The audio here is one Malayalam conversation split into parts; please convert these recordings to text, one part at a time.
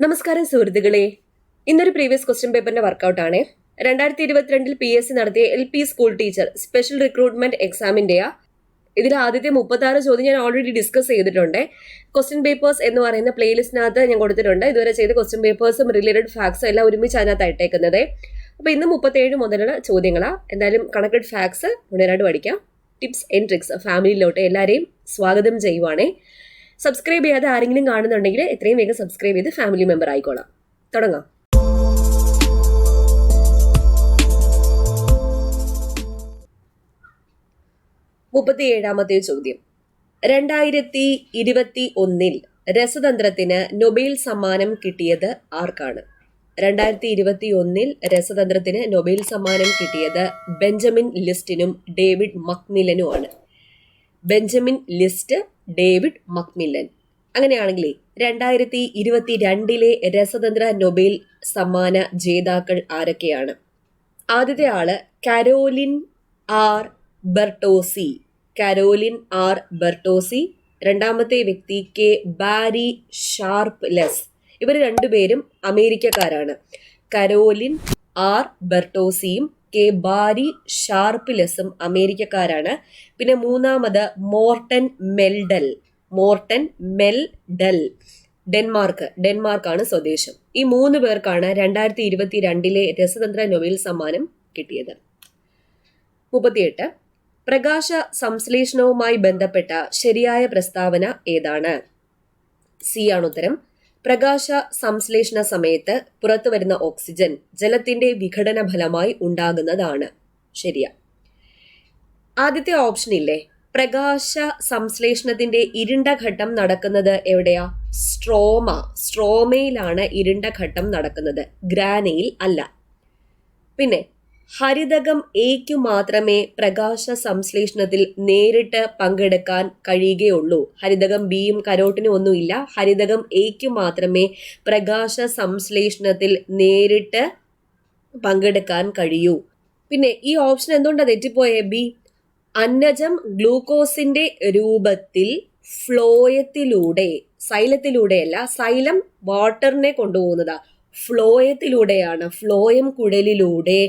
നമസ്കാരം സുഹൃത്തുക്കളെ, ഇന്നൊരു പ്രീവിയസ് ക്വസ്റ്റ്യൻ പേപ്പറിന്റെ വർക്കൗട്ടാണ്. 2022 PSC നടത്തിയ LP school teacher special recruitment എക്സാമിന്റെയാ. ഇതിൽ ആദ്യത്തെ 36 ചോദ്യം ഞാൻ ഓൾറെഡി ഡിസ്കസ് ചെയ്തിട്ടുണ്ട്. ക്വസ്റ്റ്യൻ പേപ്പേഴ്സ് എന്ന് പറയുന്ന പ്ലേലിസ്റ്റിനകത്ത് ഞാൻ കൊടുത്തിട്ടുണ്ട്. ഇതുവരെ ചെയ്ത ക്വസ്റ്റ്യൻ പേപ്പേഴ്സും റിലേറ്റഡ് ഫാക്ട്സും എല്ലാം ഒരുമിച്ച് അതിനകത്ത് ഇട്ടേക്കുന്നത്. അപ്പൊ ഇന്ന് 37 മുതലുള്ള ചോദ്യങ്ങളാ. എന്തായാലും കണക്റ്റഡ് ഫാക്ട്സ് മുന്നേറായിട്ട് പഠിക്കാം. ടിപ്സ് ആൻഡ് ട്രിക്സ് ഫാമിലിയിലോട്ട് എല്ലാവരെയും സ്വാഗതം ചെയ്യുവാണേ. സബ്സ്ക്രൈബ് ചെയ്യാതെ ആരെങ്കിലും കാണുന്നുണ്ടെങ്കിൽ എത്രയും വേഗം സബ്സ്ക്രൈബ് ചെയ്ത് ഫാമിലി മെമ്പർ ആയിക്കോളാം. തുടങ്ങാം. മുപ്പത്തിയേഴാമത്തെ ചോദ്യം. 2021 രസതന്ത്രത്തിന് നൊബേൽ സമ്മാനം കിട്ടിയത് ആർക്കാണ്? 2021 രസതന്ത്രത്തിന് നൊബേൽ സമ്മാനം കിട്ടിയത് ബെഞ്ചമിൻ ലിസ്റ്റിനും ഡേവിഡ് മക്മില്ലനുമാണ്. Benjamin List, David McMillan. അങ്ങനെയാണെങ്കിൽ 2022 രസതന്ത്ര നൊബേൽ സമ്മാന ജേതാക്കൾ ആരൊക്കെയാണ്? ആദ്യത്തെ ആള് Carolyn R Bertozzi. Carolyn R Bertozzi. രണ്ടാമത്തെ വ്യക്തി കെ ബാരി ഷാർപ്ലെസ്. ഇവർ രണ്ടുപേരും അമേരിക്കക്കാരാണ്. കരോലിൻ ആർ ബെർട്ടോസിയും കെ ബാരി ഷാർപ്ലെസും അമേരിക്കക്കാരാണ്. പിന്നെ മൂന്നാമത് മോർട്ടൻ മെൽഡൽ. മോർട്ടൻ മെൽഡൽ ഡെൻമാർക്കാണ് സ്വദേശം. ഈ 3 പേർക്കാണ് 2022 രസതന്ത്ര നൊബേൽ സമ്മാനം കിട്ടിയത്. 38. പ്രകാശ സംശ്ലേഷണവുമായി ബന്ധപ്പെട്ട ശരിയായ പ്രസ്താവന ഏതാണ്? സി ആണ് ഉത്തരം. പ്രകാശ സംശ്ലേഷണ സമയത്ത് പുറത്തു വരുന്ന ഓക്സിജൻ ജലത്തിന്റെ വിഘടന ഫലമായി ഉണ്ടാകുന്നതാണ്. ശരിയാ. ആദ്യത്തെ ഓപ്ഷൻ ഇല്ലേ, പ്രകാശ സംശ്ലേഷണത്തിന്റെ ഇരുണ്ട ഘട്ടം നടക്കുന്നത് എവിടെയാ? സ്ട്രോമയിലാണ് ഇരുണ്ട ഘട്ടം നടക്കുന്നത്, ഗ്രാനയിൽ അല്ല. പിന്നെ ഹരിതകം എയ്ക്കു മാത്രമേ പ്രകാശ സംശ്ലേഷണത്തിൽ നേരിട്ട് പങ്കെടുക്കാൻ കഴിയുകയുള്ളൂ. ഹരിതകം ബിയും കരോട്ടിനും ഒന്നുമില്ല. ഹരിതകം എയ്ക്കു മാത്രമേ പ്രകാശ സംശ്ലേഷണത്തിൽ നേരിട്ട് പങ്കെടുക്കാൻ കഴിയൂ. പിന്നെ ഈ ഓപ്ഷൻ എന്തുകൊണ്ടാണ് തെറ്റിപ്പോയേ? ബി. അന്നജം ഗ്ലൂക്കോസിന്റെ രൂപത്തിൽ ഫ്ലോയത്തിലൂടെ, സൈലത്തിലൂടെയല്ല, സൈലം വാട്ടറിനെ കൊണ്ടുപോകുന്നതാ, ഫ്ലോയത്തിലൂടെയാണ്. ഫ്ലോയം കുഴലിലൂടെ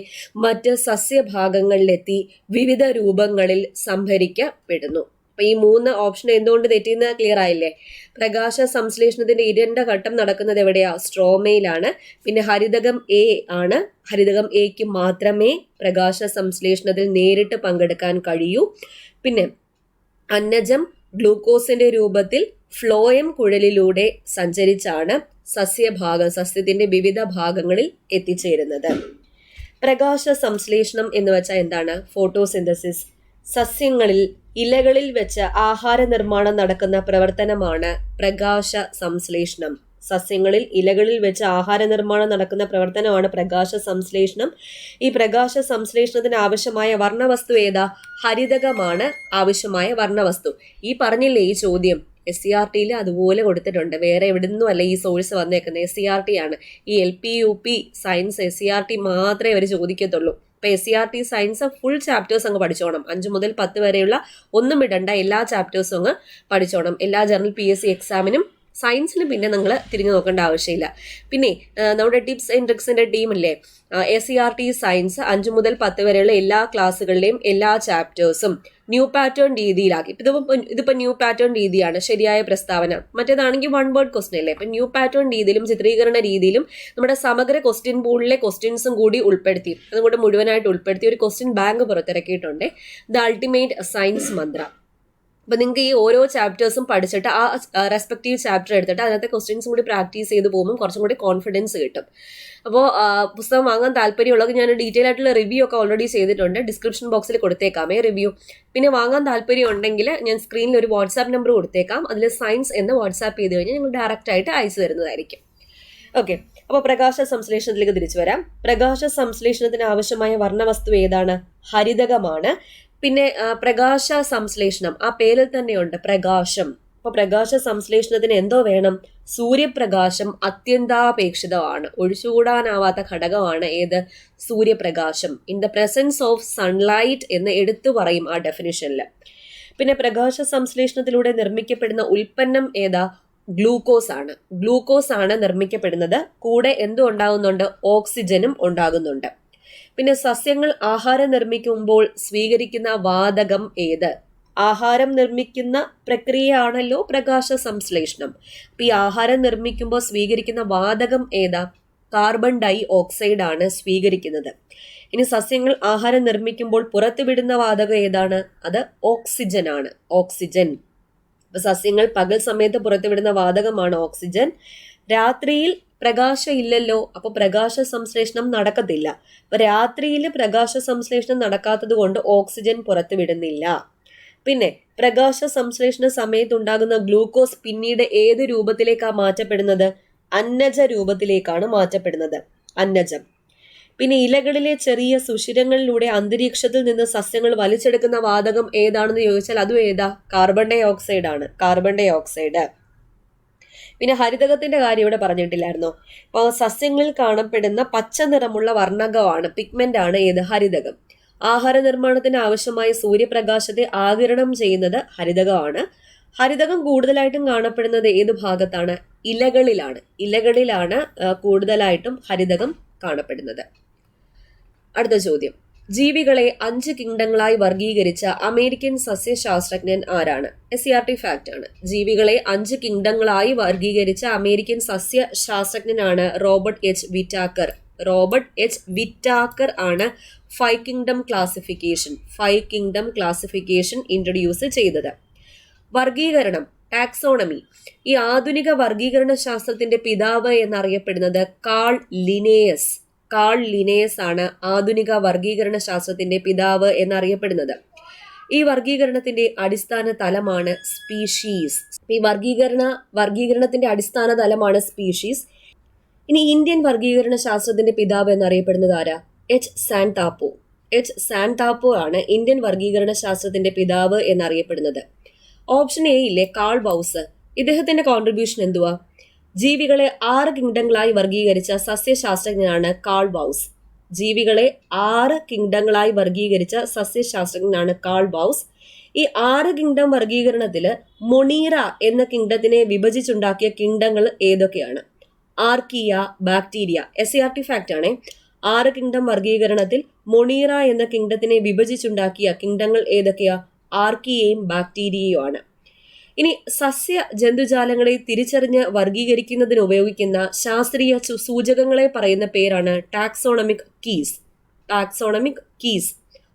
മറ്റ് സസ്യഭാഗങ്ങളിലെത്തി വിവിധ രൂപങ്ങളിൽ സംഭരിക്കപ്പെടുന്നു. അപ്പൊ ഈ 3 ഓപ്ഷൻ എന്തുകൊണ്ട് തെറ്റിയെന്ന് ക്ലിയർ ആയില്ലേ? പ്രകാശ സംശ്ലേഷണത്തിന്റെ ഇരുണ്ട ഘട്ടം നടക്കുന്നത് എവിടെയാ? സ്ട്രോമയിലാണ്. പിന്നെ ഹരിതകം എ ആണ്. ഹരിതകം എക്ക് മാത്രമേ പ്രകാശ സംശ്ലേഷണത്തിൽ നേരിട്ട് പങ്കെടുക്കാൻ കഴിയൂ. പിന്നെ അന്നജം ഗ്ലൂക്കോസിന്റെ രൂപത്തിൽ ഫ്ലോയം കുഴലിലൂടെ സഞ്ചരിച്ചാണ് സസ്യത്തിന്റെ വിവിധ ഭാഗങ്ങളിൽ എത്തിച്ചേരുന്നത്. പ്രകാശ സംശ്ലേഷണം എന്ന് വെച്ചാൽ എന്താണ്? ഫോട്ടോസിന്തസിസ്. സസ്യങ്ങളിൽ ഇലകളിൽ വെച്ച് ആഹാര നിർമ്മാണം നടക്കുന്ന പ്രവർത്തനമാണ് പ്രകാശ സംശ്ലേഷണം. സസ്യങ്ങളിൽ ഇലകളിൽ വെച്ച് ആഹാര നിർമ്മാണം നടക്കുന്ന പ്രവർത്തനമാണ് പ്രകാശ സംശ്ലേഷണം. ഈ പ്രകാശ സംശ്ലേഷണത്തിന് ആവശ്യമായ വർണ്ണവസ്തു ഏതാ? ഹരിതകമാണ് ആവശ്യമായ വർണ്ണവസ്തു. ഈ പറഞ്ഞില്ലേ ഈ ചോദ്യം SCRTയിൽ അതുപോലെ കൊടുത്തിട്ടുണ്ട്. വേറെ എവിടെ നിന്നും അല്ല ഈ സോഴ്സ് വന്നേക്കുന്നത്, SCRT ആണ്. ഈ LP UP സയൻസ് SCRT മാത്രമേ അവർ ചോദിക്കത്തുള്ളൂ. ഇപ്പൊ SCRT സയൻസ് ഫുൾ ചാപ്റ്റേഴ്സ് അങ്ങ് പഠിച്ചോണം. 5 മുതൽ 10 വരെയുള്ള ഒന്നും ഇടണ്ട, എല്ലാ ചാപ്റ്റേഴ്സും അങ്ങ് പഠിച്ചോണം. എല്ലാ ജനറൽ PSC എക്സാമിനും സയൻസിന് പിന്നെ നിങ്ങൾ തിരിഞ്ഞു നോക്കേണ്ട ആവശ്യമില്ല. പിന്നെ നമ്മുടെ ടിപ്സ് ആൻഡ് ട്രിക്സിന്റെ ടീമില്ലേ, SCRT സയൻസ് 5 മുതൽ 10 വരെയുള്ള എല്ലാ ക്ലാസ്സുകളിലെയും എല്ലാ ചാപ്റ്റേഴ്സും ന്യൂ പാറ്റേൺ രീതിയിലാക്കി. ഇതിപ്പോ ന്യൂ പാറ്റേൺ രീതിയാണ് ശരിയായ പ്രസ്താവന. മറ്റേതാണെങ്കിൽ 1 വേർഡ് ക്വസ്റ്റ്യൻ അല്ലേ. ഇപ്പൊ ന്യൂ പാറ്റേൺ രീതിയിലും ചിത്രീകരണ രീതിയിലും നമ്മുടെ സമഗ്ര ക്വസ്റ്റ്യൻ പൂളിലെ ക്വസ്റ്റ്യൻസും കൂടി ഉൾപ്പെടുത്തി, അതുകൊണ്ട് മുഴുവനായിട്ട് ഉൾപ്പെടുത്തി ഒരു ക്വസ്റ്റ്യൻ ബാങ്ക് പുറത്തിറക്കിയിട്ടുണ്ട്. ദ അൾട്ടിമേറ്റ് സയൻസ് മന്ത്ര. അപ്പൊ നിങ്ങൾക്ക് ഈ ഓരോ ചാപ്റ്റേഴ്സും പഠിച്ചിട്ട് ആ റെസ്പെക്റ്റീവ് ചാപ്റ്റർ എടുത്തിട്ട് അതിനകത്തെ ക്വസ്റ്റ്യൻസും കൂടി പ്രാക്ടീസ് ചെയ്ത് പോകുമ്പോൾ കുറച്ചും കൂടി കോൺഫിഡൻസ് കിട്ടും. അപ്പോൾ പുസ്തകം വാങ്ങാൻ താല്പര്യമുള്ളത് ഞാൻ ഡീറ്റെയിൽ ആയിട്ടുള്ള റിവ്യൂ ഒക്കെ ഓൾറെഡി ചെയ്തിട്ടുണ്ട്. ഡിസ്ക്രിപ്ഷൻ ബോക്സിൽ കൊടുത്തേക്കാമേ റിവ്യൂ. പിന്നെ വാങ്ങാൻ താല്പര്യം ഉണ്ടെങ്കിൽ ഞാൻ സ്ക്രീനിൽ ഒരു വാട്സാപ്പ് നമ്പർ കൊടുത്തേക്കാം. അതിൽ സയൻസ് എന്ന് വാട്സാപ്പ് ചെയ്ത് കഴിഞ്ഞാൽ ഞങ്ങൾ ഡയറക്റ്റ് ആയിട്ട് അയച്ചു തരുന്നതായിരിക്കും. ഓക്കെ, അപ്പോൾ പ്രകാശ സംശ്ലേഷണത്തിലേക്ക് തിരിച്ചു വരാം. പ്രകാശ സംശ്ലേഷണത്തിന് ആവശ്യമായ വർണ്ണവസ്തു ഏതാണ്? ഹരിതകമാണ്. പിന്നെ പ്രകാശ സംശ്ലേഷണം ആ പേരിൽ തന്നെയുണ്ട്, പ്രകാശം. അപ്പൊ പ്രകാശ സംശ്ലേഷണത്തിന് എന്തോ വേണം? സൂര്യപ്രകാശം അത്യന്താപേക്ഷിതമാണ്. ഒഴിച്ചുകൂടാനാവാത്ത ഘടകമാണ് ഏത്? സൂര്യപ്രകാശം. In the presence of sunlight എന്ന് എടുത്തു പറയും ആ ഡെഫിനിഷനിൽ. പിന്നെ പ്രകാശ സംശ്ലേഷണത്തിലൂടെ നിർമ്മിക്കപ്പെടുന്ന ഉൽപ്പന്നം ഏതാ? ഗ്ലൂക്കോസ് ആണ്. ഗ്ലൂക്കോസ് ആണ് നിർമ്മിക്കപ്പെടുന്നത്. കൂടെ എന്തും ഉണ്ടാകുന്നുണ്ട്? ഓക്സിജനും ഉണ്ടാകുന്നുണ്ട്. പിന്നെ സസ്യങ്ങൾ ആഹാരം നിർമ്മിക്കുമ്പോൾ സ്വീകരിക്കുന്ന വാതകം ഏത്? ആഹാരം നിർമ്മിക്കുന്ന പ്രക്രിയയാണല്ലോ പ്രകാശ സംശ്ലേഷണം. അപ്പൊ ഈ ആഹാരം നിർമ്മിക്കുമ്പോൾ സ്വീകരിക്കുന്ന വാതകം ഏതാ? കാർബൺ ഡൈ ഓക്സൈഡ് ആണ് സ്വീകരിക്കുന്നത്. ഇനി സസ്യങ്ങൾ ആഹാരം നിർമ്മിക്കുമ്പോൾ പുറത്തുവിടുന്ന വാതകം ഏതാണ്? അത് ഓക്സിജൻ ആണ്. ഓക്സിജൻ. അപ്പൊ സസ്യങ്ങൾ പകൽ സമയത്ത് പുറത്തുവിടുന്ന വാതകമാണ് ഓക്സിജൻ. രാത്രിയിൽ പ്രകാശം ഇല്ലല്ലോ, അപ്പൊ പ്രകാശ സംശ്ലേഷണം നടക്കത്തില്ല. അപ്പൊ രാത്രിയിൽ പ്രകാശ സംശ്ലേഷണം നടക്കാത്തത് കൊണ്ട് ഓക്സിജൻ പുറത്തുവിടുന്നില്ല. പിന്നെ പ്രകാശ സംശ്ലേഷണ സമയത്തുണ്ടാകുന്ന ഗ്ലൂക്കോസ് പിന്നീട് ഏത് രൂപത്തിലേക്കാണ് മാറ്റപ്പെടുന്നത്? അന്നജ രൂപത്തിലേക്കാണ് മാറ്റപ്പെടുന്നത്. അന്നജം. പിന്നെ ഇലകളിലെ ചെറിയ സുഷിരങ്ങളിലൂടെ അന്തരീക്ഷത്തിൽ നിന്ന് സസ്യങ്ങൾ വലിച്ചെടുക്കുന്ന വാതകം ഏതാണെന്ന് ചോദിച്ചാൽ അതും ഏതാ? കാർബൺ ഡൈ ഓക്സൈഡ് ആണ്. കാർബൺ ഡൈ ഓക്സൈഡ്. പിന്നെ ഹരിതകത്തിന്റെ കാര്യം ഇവിടെ പറഞ്ഞിട്ടില്ലായിരുന്നോ? അപ്പോൾ സസ്യങ്ങളിൽ കാണപ്പെടുന്ന പച്ച നിറമുള്ള വർണ്ണകമാണ്, പിഗ്മെന്റ് ആണ് ഏത്? ഹരിതകം. ആഹാര നിർമ്മാണത്തിന് ആവശ്യമായ സൂര്യപ്രകാശത്തെ ആഗിരണം ചെയ്യുന്നത് ഹരിതകമാണ്. ഹരിതകം കൂടുതലായിട്ടും കാണപ്പെടുന്നത് ഏത് ഭാഗത്താണ്? ഇലകളിലാണ്. ഇലകളിലാണ് കൂടുതലായിട്ടും ഹരിതകം കാണപ്പെടുന്നത്. അടുത്ത ചോദ്യം, ജീവികളെ 5 കിങ്ഡങ്ങളായി വർഗീകരിച്ച അമേരിക്കൻ സസ്യശാസ്ത്രജ്ഞൻ ആരാണ്? SCRT ഫാക്ട് ആണ്. ജീവികളെ 5 കിങ്ഡങ്ങളായി വർഗീകരിച്ച അമേരിക്കൻ സസ്യശാസ്ത്രജ്ഞനാണ് Robert H Whittaker. Robert H Whittaker ആണ് 5 കിങ്ഡം ക്ലാസിഫിക്കേഷൻ ഇൻട്രൊഡ്യൂസ് ചെയ്തത്. വർഗീകരണം, ടാക്സോണമി. ഈ ആധുനിക വർഗീകരണ ശാസ്ത്രത്തിന്റെ പിതാവ് എന്നറിയപ്പെടുന്നത് കാൾ ലിനേയസ് ആണ് ആധുനിക വർഗീകരണ ശാസ്ത്രത്തിന്റെ പിതാവ് എന്നറിയപ്പെടുന്നത്. ഈ വർഗീകരണത്തിന്റെ അടിസ്ഥാന തലമാണ് സ്പീഷീസ്. ഈ വർഗീകരണത്തിന്റെ അടിസ്ഥാന തലമാണ് സ്പീഷീസ്. ഇനി ഇന്ത്യൻ വർഗീകരണ ശാസ്ത്രത്തിന്റെ പിതാവ് എന്നറിയപ്പെടുന്നത് ആരാ? എച്ച് സാൻതാപ്പോ ആണ് ഇന്ത്യൻ വർഗീകരണ ശാസ്ത്രത്തിന്റെ പിതാവ് എന്നറിയപ്പെടുന്നത്. ഓപ്ഷൻ എ ഇല്ലേ, കാൾ ബൗസ്. ഇദ്ദേഹത്തിന്റെ കോൺട്രിബ്യൂഷൻ എന്തുവാ? ജീവികളെ 6 കിങ്ഡങ്ങളായി വർഗീകരിച്ച സസ്യശാസ്ത്രജ്ഞനാണ് കാൾ ബൗസ്. ജീവികളെ 6 കിങ്ഡങ്ങളായി വർഗീകരിച്ച സസ്യശാസ്ത്രജ്ഞനാണ് കാൾ ബൗസ്. ഈ 6 കിങ്ഡം വർഗീകരണത്തില് മൊണീറ എന്ന കിങ്ഡത്തിനെ വിഭജിച്ചുണ്ടാക്കിയ കിങ്ഡങ്ങൾ ഏതൊക്കെയാണ്? Archaea, bacteria. SCRT ഫാക്ട് ആണ്. 6 കിങ്ഡം വർഗീകരണത്തിൽ മൊണീറ എന്ന കിങ്ഡത്തിനെ വിഭജിച്ചുണ്ടാക്കിയ കിങ്ഡങ്ങൾ ഏതൊക്കെയാ? ആർക്കിയയും ബാക്ടീരിയയും ആണ്. ഇനി സസ്യ ജന്തുജാലങ്ങളെ തിരിച്ചറിഞ്ഞ് വർഗീകരിക്കുന്നതിന് ഉപയോഗിക്കുന്ന ശാസ്ത്രീയ സൂചകങ്ങളെ പറയുന്ന പേരാണ് ടാക്സോണമിക് കീസ്.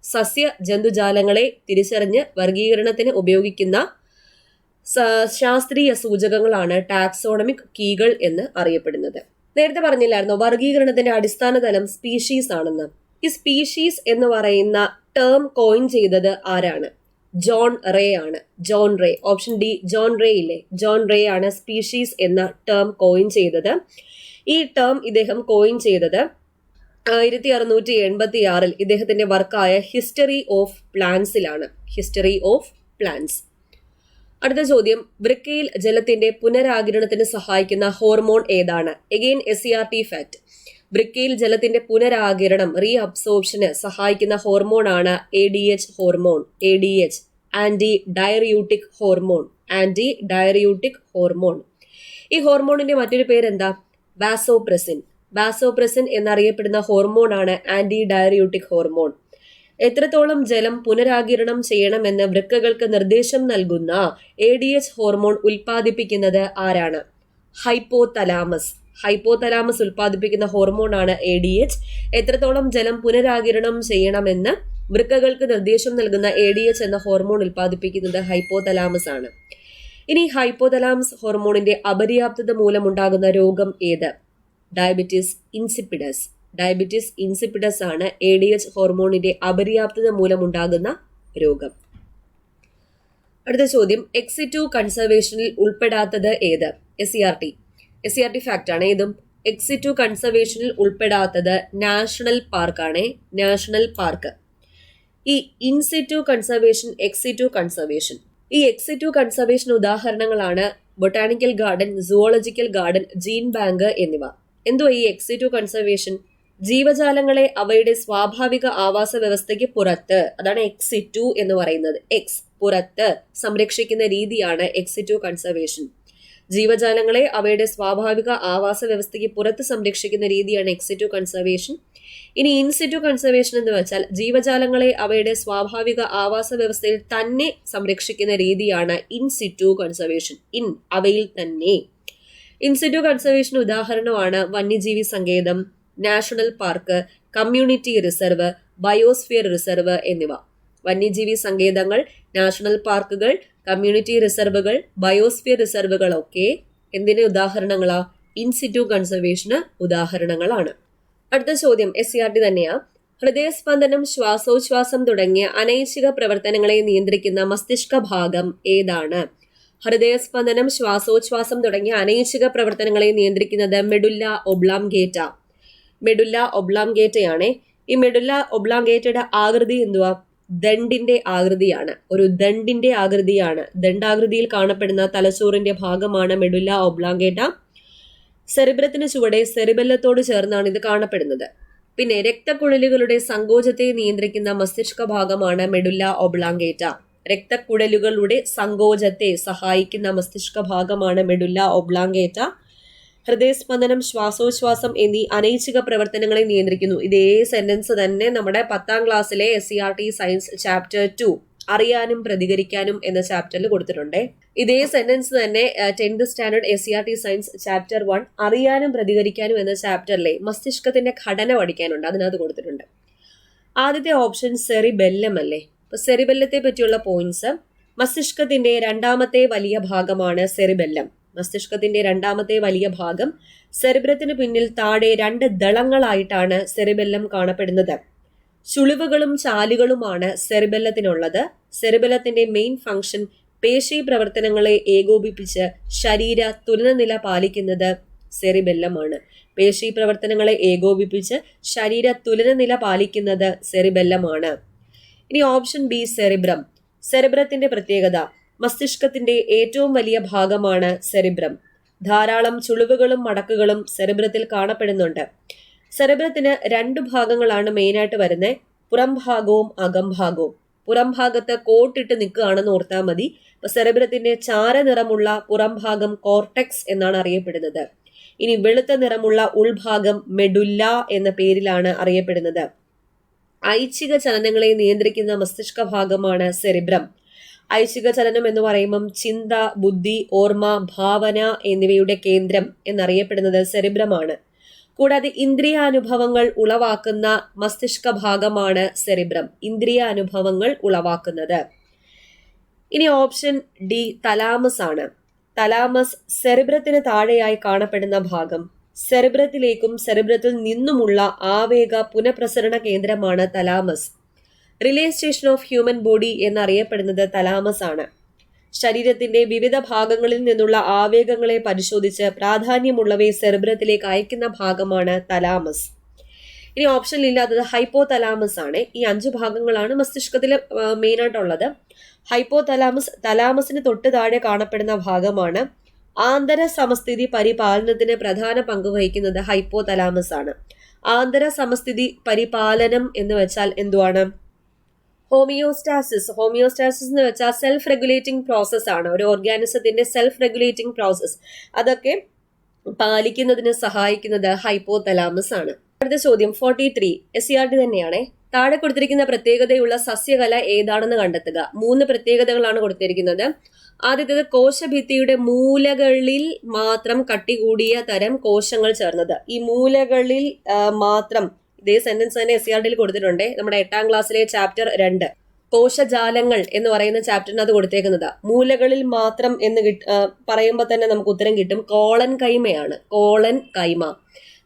സസ്യ ജന്തുജാലങ്ങളെ തിരിച്ചറിഞ്ഞ് വർഗീകരണത്തിന് ഉപയോഗിക്കുന്ന ശാസ്ത്രീയ സൂചകങ്ങളാണ് ടാക്സോണമിക് കീകൾ എന്ന് അറിയപ്പെടുന്നത്. നേരത്തെ പറഞ്ഞില്ലായിരുന്നോ വർഗീകരണത്തിന്റെ അടിസ്ഥാന തലം സ്പീഷീസ് ആണെന്ന്? ഈ സ്പീഷീസ് എന്ന് പറയുന്ന ടേം കോയിൻ ചെയ്തത് ആരാണ്? ജോൺ റേ ആണ്. ഓപ്ഷൻ ഡി, ജോൺ റേ ഇല്ലേ? ജോൺ റേ ആണ് സ്പീഷീസ് എന്ന ടേം കോയിൻ ചെയ്തത്. ഈ ടേം ഇദ്ദേഹം കോയിൻ ചെയ്തത് 1686 ഇദ്ദേഹത്തിന്റെ വർക്കായ ഹിസ്റ്ററി ഓഫ് പ്ലാന്റ്സിലാണ്. അടുത്ത ചോദ്യം, വൃക്കയിൽ ജലത്തിന്റെ പുനരാകിരണത്തിന് സഹായിക്കുന്ന ഹോർമോൺ ഏതാണ്? Again SCRT fact. വൃക്കയിൽ ജലത്തിന്റെ പുനരാകിരണം, റീ അബ്സോർപ്ഷന് സഹായിക്കുന്ന ഹോർമോൺ ആണ് ADH hormone. ADH, anti diuretic hormone. ഈ ഹോർമോണിന്റെ മറ്റൊരു പേരെന്താ? വാസോപ്രസിൻ എന്നറിയപ്പെടുന്ന ഹോർമോൺ ആണ് ആന്റി ഡയറിയൂട്ടിക് ഹോർമോൺ. എത്രത്തോളം ജലം പുനരാകിരണം ചെയ്യണമെന്ന് വൃക്കകൾക്ക് നിർദ്ദേശം നൽകുന്ന ADH ഹോർമോൺ ഉൽപ്പാദിപ്പിക്കുന്നത് ആരാണ്? ഹൈപ്പോതലാമസ് ഉൽപ്പാദിപ്പിക്കുന്ന ഹോർമോൺ ആണ് ADH. എത്രത്തോളം ജലം പുനരാകിരണം ചെയ്യണമെന്ന് വൃക്കകൾക്ക് നിർദ്ദേശം നൽകുന്ന ADH എന്ന ഹോർമോൺ ഉൽപ്പാദിപ്പിക്കുന്നത് ഹൈപ്പോതലാമസ് ആണ്. ഇനി ഹൈപ്പോതലാമസ് ഹോർമോണിന്റെ അപര്യാപ്തത മൂലമുണ്ടാകുന്ന രോഗം ഏത്? ഡയബറ്റിസ് ഇൻസിപ്പിഡസ് ആണ് ADH ഹോർമോണിന്റെ അപര്യാപ്തത മൂലമുണ്ടാകുന്ന രോഗം. അടുത്ത ചോദ്യം, എക്സിറ്റു കൺസർവേഷനിൽ ഉൾപ്പെടാത്തത് ഏത്? SCRT ഫാക്ട് ആണ്. ഏതും എക്സിറ്റു കൺസർവേഷനിൽ ഉൾപ്പെടാത്തത് നാഷണൽ പാർക്ക്. ഈ ഇൻസിറ്റു കൺസർവേഷൻ, എക്സിറ്റു കൺസർവേഷൻ ഉദാഹരണങ്ങളാണ് botanical garden, zoological garden, gene bank എന്നിവ. എന്തുവാ ഈ എക്സിറ്റു കൺസർവേഷൻ? ജീവജാലങ്ങളെ അവയുടെ സ്വാഭാവിക ആവാസ വ്യവസ്ഥയ്ക്ക് പുറത്ത്, അതാണ് എക്സിറ്റു എന്ന് പറയുന്നത്. പുറത്ത് സംരക്ഷിക്കുന്ന രീതിയാണ് എക്സിറ്റു കൺസർവേഷൻ. ജീവജാലങ്ങളെ അവയുടെ സ്വാഭാവിക ആവാസ വ്യവസ്ഥയ്ക്ക് പുറത്ത് സംരക്ഷിക്കുന്ന രീതിയാണ് എക്സിറ്റു കൺസർവേഷൻ. ഇനി ഇൻസിറ്റു കൺസർവേഷൻ എന്ന് വെച്ചാൽ ജീവജാലങ്ങളെ അവയുടെ സ്വാഭാവിക ആവാസ വ്യവസ്ഥയിൽ തന്നെ സംരക്ഷിക്കുന്ന രീതിയാണ് ഇൻസിറ്റു കൺസർവേഷൻ. അവയിൽ തന്നെ. ഇൻസിറ്റു കൺസർവേഷൻ ഉദാഹരണമാണ് വന്യജീവി സങ്കേതം, national park, community reserve, biosphere reserve എന്നിവ. വന്യജീവി സങ്കേതങ്ങൾ, നാഷണൽ പാർക്കുകൾ, കമ്മ്യൂണിറ്റി റിസർവുകൾ, ബയോസ്ഫിയർ റിസർവുകൾ ഒക്കെ എന്തിന് ഉദാഹരണങ്ങളാ? ഇൻസിറ്റു കൺസർവേഷന് ഉദാഹരണങ്ങളാണ്. അടുത്ത ചോദ്യം SCRT തന്നെയാ. ഹൃദയസ്പന്ദനം, ശ്വാസോച്ഛ്വാസം തുടങ്ങിയ അനൈച്ഛിക പ്രവർത്തനങ്ങളെ നിയന്ത്രിക്കുന്ന മസ്തിഷ്ക ഭാഗം ഏതാണ്? ഹൃദയസ്പന്ദനം, ശ്വാസോച്ഛ്വാസം തുടങ്ങിയ അനൈച്ഛിക പ്രവർത്തനങ്ങളെ നിയന്ത്രിക്കുന്നത് മെഡുല്ല ഒബ്ലാംഗേറ്റ. മെഡുല്ല ഒബ്ലാംഗേറ്റയാണ്. ഈ മെഡുല്ല ഒബ്ലാംഗേറ്റയുടെ ആകൃതി എന്തുവാ? ദണ്ടിന്റെ ആകൃതിയാണ്. ഒരു ദണ്ടിന്റെ ആകൃതിയാണ്. ദണ്ഡാകൃതിയിൽ കാണപ്പെടുന്ന തലച്ചോറിന്റെ ഭാഗമാണ് മെഡുല്ല ഒബ്ലാംഗേറ്റ. സെറിബ്രത്തിന് ചുവടെ സെറിബെല്ലത്തോട് ചേർന്നാണ് ഇത് കാണപ്പെടുന്നത്. പിന്നെ രക്തക്കുഴലുകളുടെ സങ്കോചത്തെ നിയന്ത്രിക്കുന്ന മസ്തിഷ്ക ഭാഗമാണ് മെഡുല്ല ഒബ്ലാംഗേറ്റ. രക്തക്കുഴലുകളുടെ സങ്കോചത്തെ സഹായിക്കുന്ന മസ്തിഷ്ക ഭാഗമാണ് മെഡുല്ല ഒബ്ലാംഗേറ്റ. ഹൃദയസ്പന്ദനം, ശ്വാസോച്ഛ്വാസം എന്നീ അനൈച്ഛിക പ്രവർത്തനങ്ങളെ നിയന്ത്രിക്കുന്നു. ഇതേ സെന്റൻസ് തന്നെ നമ്മുടെ 10ാം ക്ലാസ്സിലെ SCRT സയൻസ് ചാപ്റ്റർ 2 അറിയാനും പ്രതികരിക്കാനും എന്ന ചാപ്റ്ററിൽ കൊടുത്തിട്ടുണ്ട്. ഇതേ സെന്റൻസ് തന്നെ 10th standard SCRT science chapter 1 അറിയാനും പ്രതികരിക്കാനും എന്ന ചാപ്റ്ററിലെ മസ്തിഷ്കത്തിന്റെ ഘടന പഠിക്കാനുണ്ട്, അതിനകത്ത് കൊടുത്തിട്ടുണ്ട്. ആദ്യത്തെ ഓപ്ഷൻ സെറിബെല്ലം അല്ലേ? അപ്പൊ സെറിബെല്ലത്തെ പറ്റിയുള്ള പോയിന്റ്സ്: മസ്തിഷ്കത്തിന്റെ രണ്ടാമത്തെ വലിയ ഭാഗമാണ് സെറിബെല്ലം. മസ്തിഷ്കത്തിന്റെ രണ്ടാമത്തെ വലിയ ഭാഗം. സെറിബ്രത്തിന് പിന്നിൽ താഴെ 2 ദളങ്ങളായിട്ടാണ് സെറിബെല്ലം കാണപ്പെടുന്നത്. ചുളിവുകളും ചാലുകളുമാണ് സെറിബെല്ലത്തിനുള്ളത്. സെറിബെല്ലത്തിന്റെ മെയിൻ ഫംഗ്ഷൻ പേശി പ്രവർത്തനങ്ങളെ ഏകോപിപ്പിച്ച് ശരീര തുലനനില പാലിക്കുന്നത് സെറിബെല്ലമാണ്. പേശി പ്രവർത്തനങ്ങളെ ഏകോപിപ്പിച്ച് ശരീര തുലനനില പാലിക്കുന്നത് സെറിബെല്ലമാണ്. ഇനി ഓപ്ഷൻ ബി സെറിബ്രം. സെറിബ്രത്തിന്റെ പ്രത്യേകത: മസ്തിഷ്കത്തിന്റെ ഏറ്റവും വലിയ ഭാഗമാണ് സെറിബ്രം. ധാരാളം ചുളിവുകളും മടക്കുകളും സെറിബ്രത്തിൽ കാണപ്പെടുന്നുണ്ട്. സെറിബ്രത്തിന് 2 ഭാഗങ്ങളാണ് മെയിനായിട്ട് വരുന്നത്, പുറംഭാഗവും അകംഭാഗവും. പുറംഭാഗത്ത് കോട്ടിട്ട് നിൽക്കുകയാണെന്ന് ഓർത്താൽ മതി. അപ്പൊ സെറിബ്രത്തിന്റെ ചാരനിറമുള്ള പുറംഭാഗം കോർട്ടെക്സ് എന്നാണ് അറിയപ്പെടുന്നത്. ഇനി വെളുത്ത നിറമുള്ള ഉൾഭാഗം മെഡുല്ല എന്ന പേരിലാണ് അറിയപ്പെടുന്നത്. ഐച്ഛിക ചലനങ്ങളെ നിയന്ത്രിക്കുന്ന മസ്തിഷ്ക ഭാഗമാണ് സെറിബ്രം. ഐച്ഛിക ചലനം എന്ന് പറയുമ്പം ചിന്ത, ബുദ്ധി, ഓർമ്മ, ഭാവന എന്നിവയുടെ കേന്ദ്രം എന്നറിയപ്പെടുന്നത് സെറിബ്രമാണ്. കൂടാതെ ഇന്ദ്രിയാനുഭവങ്ങൾ ഉളവാക്കുന്ന മസ്തിഷ്ക ഭാഗമാണ് സെറിബ്രം. ഇന്ദ്രിയാനുഭവങ്ങൾ ഉളവാക്കുന്നത്. ഇനി ഓപ്ഷൻ ഡി തലാമസ് ആണ്. തലാമസ് സെറിബ്രത്തിന് താഴെയായി കാണപ്പെടുന്ന ഭാഗം. സെറിബ്രത്തിലേക്കും സെറിബ്രത്തിൽ നിന്നുമുള്ള ആവേഗ പുനഃപ്രസരണ കേന്ദ്രമാണ് thalamus. Relay station of human body എന്നറിയപ്പെടുന്നത് തലാമസ് ആണ്. ശരീരത്തിന്റെ വിവിധ ഭാഗങ്ങളിൽ നിന്നുള്ള ആവേഗങ്ങളെ പരിശോധിച്ച് പ്രാധാന്യമുള്ളവയെ സെറിബ്രത്തിലേക്ക് അയക്കുന്ന ഭാഗമാണ് തലാമസ്. ഇനി ഓപ്ഷനിൽ ഇല്ലാത്തത് ഹൈപ്പോ തലാമസ് ആണ്. ഈ 5 ഭാഗങ്ങളാണ് മസ്തിഷ്കത്തിൽ മെയിനായിട്ടുള്ളത്. ഹൈപ്പോ തലാമസ് തലാമസിന് തൊട്ട് താഴെ കാണപ്പെടുന്ന ഭാഗമാണ്. ആന്തര സമസ്ഥിതി പരിപാലനത്തിന് പ്രധാന പങ്ക് വഹിക്കുന്നത് ഹൈപ്പോ തലാമസ് ആണ്. ആന്തര സമസ്ഥിതി പരിപാലനം എന്ന് വെച്ചാൽ എന്തുവാണ്? ഹോമിയോസ്റ്റാസിസ്. ഹോമിയോസ്റ്റാസിസ് എന്ന് വെച്ചാൽ സെൽഫ് റെഗുലേറ്റിംഗ് പ്രോസസ് ആണ്. ഒരു ഓർഗാനിസത്തിന്റെ സെൽഫ് റെഗുലേറ്റിംഗ് പ്രോസസ് അതൊക്കെ പാലിക്കുന്നതിന് സഹായിക്കുന്നത് ഹൈപ്പോ തലാമസ് ആണ്. അടുത്ത ചോദ്യം 43 SCRT തന്നെയാണ്. താഴെ കൊടുത്തിരിക്കുന്ന പ്രത്യേകതയുള്ള സസ്യകല ഏതാണെന്ന് കണ്ടെത്തുക. 3 പ്രത്യേകതകളാണ് കൊടുത്തിരിക്കുന്നത്. ആദ്യത്തേത് കോശഭിത്തിയുടെ മൂലകളിൽ മാത്രം കട്ടി കൂടിയ തരം കോശങ്ങൾ ചേർന്നത്. ഈ മൂലകളിൽ മാത്രം, ഇതേ സെന്റൻസ് തന്നെ SCRTയിൽ കൊടുത്തിട്ടുണ്ട്. നമ്മുടെ 8ാം ക്ലാസ്സിലെ ചാപ്റ്റർ 2 കോശജാലങ്ങൾ എന്ന് പറയുന്ന ചാപ്റ്ററിനകത്ത് കൊടുത്തേക്കുന്നത്. മൂലകളിൽ മാത്രം എന്ന് പറയുമ്പോൾ തന്നെ നമുക്ക് ഉത്തരം കിട്ടും. കോളൻ കൈമയാണ്. കോളൻ കൈമ.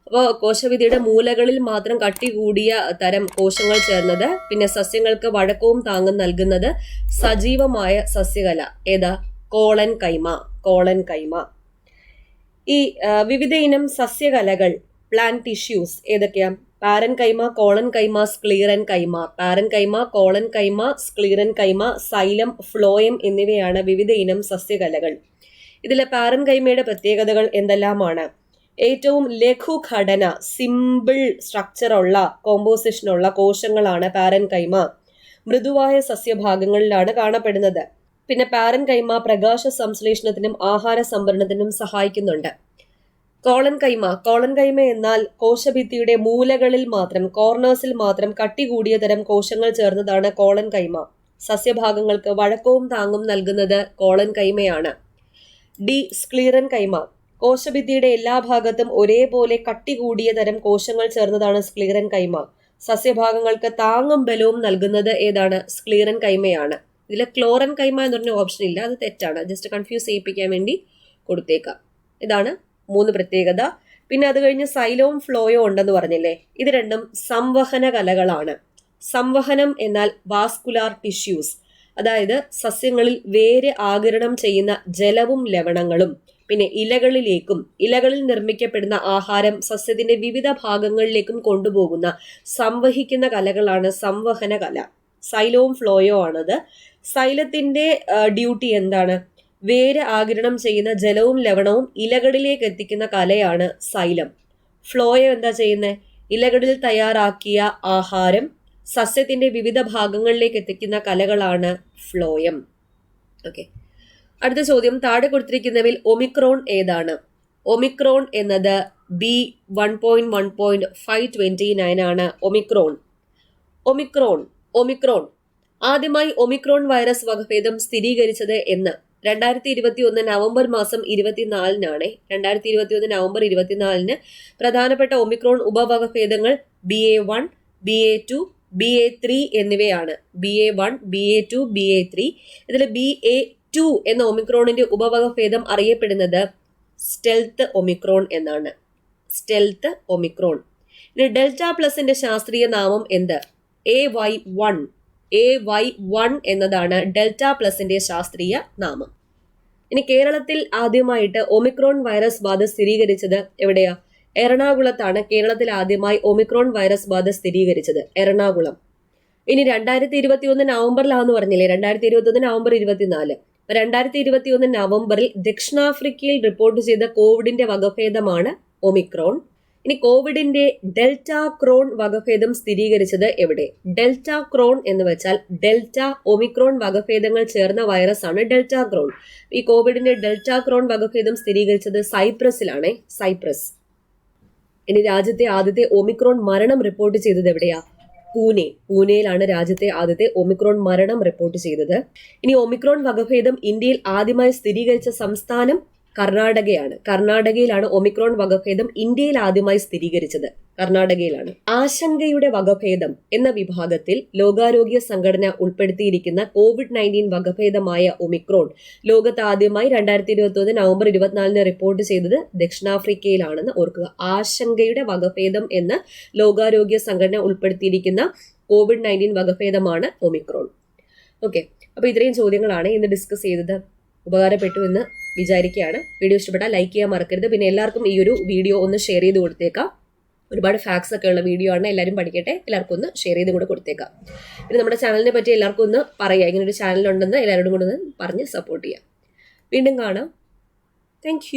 അപ്പോൾ കോശവിധിയുടെ മൂലകളിൽ മാത്രം കട്ടി കൂടിയ തരം കോശങ്ങൾ ചേർന്നത്. പിന്നെ സസ്യങ്ങൾക്ക് വഴക്കവും താങ്ങും നൽകുന്നത് സജീവമായ സസ്യകല. ഏതാ? കോളൻ കൈമ. കോളൻ കൈമ. ഈ വിവിധ ഇനം സസ്യകലകൾ, പ്ലാന്റ് ടിഷ്യൂസ് ഏതൊക്കെയാ? പാരൻ കൈമ, കോളൻ കൈമ, സ്ക്ലീറൻ കൈമ. പാരൻ കൈമ, കോളൻ കൈമ, സ്ക്ലീറൻ കൈമ, സൈലം, ഫ്ലോയം എന്നിവയാണ് വിവിധ ഇനം സസ്യകലകൾ. ഇതിലെ പാരൻ കൈമയുടെ പ്രത്യേകതകൾ എന്തെല്ലാമാണ്? ഏറ്റവും ലഘുഘടന, സിമ്പിൾ സ്ട്രക്ചറുള്ള, കോമ്പോസിഷനുള്ള കോശങ്ങളാണ് പാരൻ കൈമ. മൃദുവായ സസ്യഭാഗങ്ങളിലാണ് കാണപ്പെടുന്നത്. പിന്നെ പാരൻകൈമ പ്രകാശ സംശ്ലേഷണത്തിനും ആഹാര സംഭരണത്തിനും സഹായിക്കുന്നുണ്ട്. കോളൻകൈമ എന്നാൽ കോശഭിത്തിയുടെ മൂലകളിൽ മാത്രം, കോർണേഴ്സിൽ മാത്രം കട്ടി കൂടിയ തരം കോശങ്ങൾ ചേർന്നതാണ് കോളൻകൈമ. സസ്യഭാഗങ്ങൾക്ക് വഴക്കവും താങ്ങും നൽകുന്നത് കോളൻകൈമയാണ്. സ്ക്ലീറൻകൈമ കോശഭിത്തിയുടെ എല്ലാ ഭാഗത്തും ഒരേപോലെ കട്ടി കൂടിയ തരം കോശങ്ങൾ ചേർന്നതാണ് സ്ക്ലീറൻകൈമ. സസ്യഭാഗങ്ങൾക്ക് താങ്ങും ബലവും നൽകുന്നത് ഏതാണ്? സ്ക്ലീറൻകൈമയാണ്. ഇതിൽ ക്ലോറൻകൈമ എന്ന് പറഞ്ഞ ഓപ്ഷൻ ഇല്ല, അത് തെറ്റാണ്. ജസ്റ്റ് കൺഫ്യൂസ് ചെയ്യിപ്പിക്കാൻ വേണ്ടി കൊടുത്തേക്കാം. ഇതാണ് 3 പ്രത്യേകത. പിന്നെ അത് കഴിഞ്ഞ് സൈലോവും ഫ്ലോയോ ഉണ്ടെന്ന് പറഞ്ഞില്ലേ. ഇത് രണ്ടും സംവഹന കലകളാണ്. സംവഹനം എന്നാൽ വാസ്കുലാർ ടിഷ്യൂസ്, അതായത് സസ്യങ്ങളിൽ വേര് ആഗിരണം ചെയ്യുന്ന ജലവും ലവണങ്ങളും പിന്നെ ഇലകളിൽ നിർമ്മിക്കപ്പെടുന്ന ആഹാരം സസ്യത്തിന്റെ വിവിധ ഭാഗങ്ങളിലേക്കും കൊണ്ടുപോകുന്ന സംവഹിക്കുന്ന കലകളാണ് സംവഹന കല. സൈലോവും ഫ്ലോയോ ആണത്. സൈലത്തിന്റെ ഡ്യൂട്ടി എന്താണ്? വേര് ആഗിരണം ചെയ്യുന്ന ജലവും ലവണവും ഇലകളിലേക്ക് എത്തിക്കുന്ന കലയാണ് സൈലം. ഫ്ലോയോ എന്താ ചെയ്യുന്നത്? ഇലകളിൽ തയ്യാറാക്കിയ ആഹാരം സസ്യത്തിന്റെ വിവിധ ഭാഗങ്ങളിലേക്ക് എത്തിക്കുന്ന കലകളാണ് ഫ്ലോയം. ഓക്കെ, അടുത്ത ചോദ്യം. താഴെ കൊടുത്തിരിക്കുന്നവയിൽ ഒമിക്രോൺ ഏതാണ്? ഒമിക്രോൺ എന്നത് B1.1.529 ആണ്. ഒമിക്രോൺ ആദ്യമായി ഒമിക്രോൺ വൈറസ് വകഭേദം സ്ഥിരീകരിച്ചത് എന്ന് 2021 നവംബർ മാസം 24-നാണ്. 2021 നവംബർ 24-ന് പ്രധാനപ്പെട്ട ഒമിക്രോൺ ഉപവകഭേദങ്ങൾ BA1, BA2, BA3 എന്നിവയാണ്. BA1, BA2, BA3. ഇതിൽ BA2 എന്ന ഒമിക്രോണിന്റെ ഉപവകഭേദം അറിയപ്പെടുന്നത് സ്റ്റെൽത്ത് ഒമിക്രോൺ എന്നാണ്. Stealth Omicron. ഇനി ഡെൽറ്റ പ്ലസിന്റെ ശാസ്ത്രീയ നാമം എന്ത്? AY1 എന്നതാണ് ഡെൽറ്റ പ്ലസിന്റെ ശാസ്ത്രീയ നാമം. ഇനി കേരളത്തിൽ ആദ്യമായിട്ട് ഒമിക്രോൺ വൈറസ് ബാധ സ്ഥിരീകരിച്ചത് എവിടെയാ? എറണാകുളത്താണ്. കേരളത്തിൽ ആദ്യമായി ഒമിക്രോൺ വൈറസ് ബാധ സ്ഥിരീകരിച്ചത് എറണാകുളം. ഇനി 2021 നവംബറിലാന്ന് പറഞ്ഞില്ലേ, 2021 നവംബർ 24. 2021 നവംബറിൽ ദക്ഷിണാഫ്രിക്കയിൽ റിപ്പോർട്ട് ചെയ്ത കോവിഡിന്റെ വകഭേദമാണ് ഒമിക്രോൺ. ഇനി കോവിഡിന്റെ ഡെൽറ്റ ക്രോൺ വകഭേദം സ്ഥിരീകരിച്ചത് എവിടെ? ഡെൽറ്റ ക്രോൺ എന്ന് വെച്ചാൽ ഡെൽറ്റ ഒമിക്രോൺ വകഭേദങ്ങൾ ചേർന്ന വൈറസ് ആണ് ഡെൽറ്റ ക്രോൺ. ഈ കോവിഡിന്റെ ഡെൽറ്റ ക്രോൺ വകഭേദം സ്ഥിരീകരിച്ചത് സൈപ്രസിലാണ്. സൈപ്രസ്. ഇനി രാജ്യത്തെ ആദ്യത്തെ ഒമിക്രോൺ മരണം റിപ്പോർട്ട് ചെയ്തത് എവിടെയാ? പൂനെയിലാണ് രാജ്യത്തെ ആദ്യത്തെ ഒമിക്രോൺ മരണം റിപ്പോർട്ട് ചെയ്തത്. ഇനി ഒമിക്രോൺ വകഭേദം ഇന്ത്യയിൽ ആദ്യമായി സ്ഥിരീകരിച്ച സംസ്ഥാനം കർണാടകയാണ്. കർണാടകയിലാണ് ഒമിക്രോൺ വകഭേദം ഇന്ത്യയിൽ ആദ്യമായി സ്ഥിരീകരിച്ചത്. കർണാടകയിലാണ്. ആശങ്കയുടെ വകഭേദം എന്ന വിഭാഗത്തിൽ ലോകാരോഗ്യ സംഘടന ഉൾപ്പെടുത്തിയിരിക്കുന്ന COVID-19 വകഭേദമായ ഒമിക്രോൺ ലോകത്ത് ആദ്യമായി 2021 നവംബർ 24-ന് റിപ്പോർട്ട് ചെയ്തത് ദക്ഷിണാഫ്രിക്കയിലാണെന്ന് ഓർക്കുക. ആശങ്കയുടെ വകഭേദം എന്ന് ലോകാരോഗ്യ സംഘടന ഉൾപ്പെടുത്തിയിരിക്കുന്ന COVID-19 വകഭേദമാണ് ഒമിക്രോൺ. ഓക്കെ, അപ്പൊ ഇത്രയും ചോദ്യങ്ങളാണ് ഇന്ന് ഡിസ്കസ് ചെയ്തത്. ഉപകാരപ്പെട്ടു എന്ന് വിചാരിക്കുകയാണ്. വീഡിയോ ഇഷ്ടപ്പെട്ടാൽ ലൈക്ക് ചെയ്യാൻ മറക്കരുത്. പിന്നെ എല്ലാവർക്കും ഈ ഒരു വീഡിയോ ഒന്ന് ഷെയർ ചെയ്ത് കൊടുത്തേക്കാം. ഒരുപാട് ഫാക്ട്സ് ഒക്കെ ഉള്ള വീഡിയോ ആണ്, എല്ലാവരും പഠിക്കട്ടെ. എല്ലാവർക്കും ഒന്ന് ഷെയർ ചെയ്ത് കൂടെ കൊടുത്തേക്കാം. പിന്നെ നമ്മുടെ ചാനലിനെ പറ്റി എല്ലാവർക്കും ഒന്ന് പറയാം, ഇങ്ങനൊരു ചാനലുണ്ടെന്ന് എല്ലാവരോടും കൂടെ ഒന്ന് പറഞ്ഞ് സപ്പോർട്ട് ചെയ്യാം. വീണ്ടും കാണാം. താങ്ക്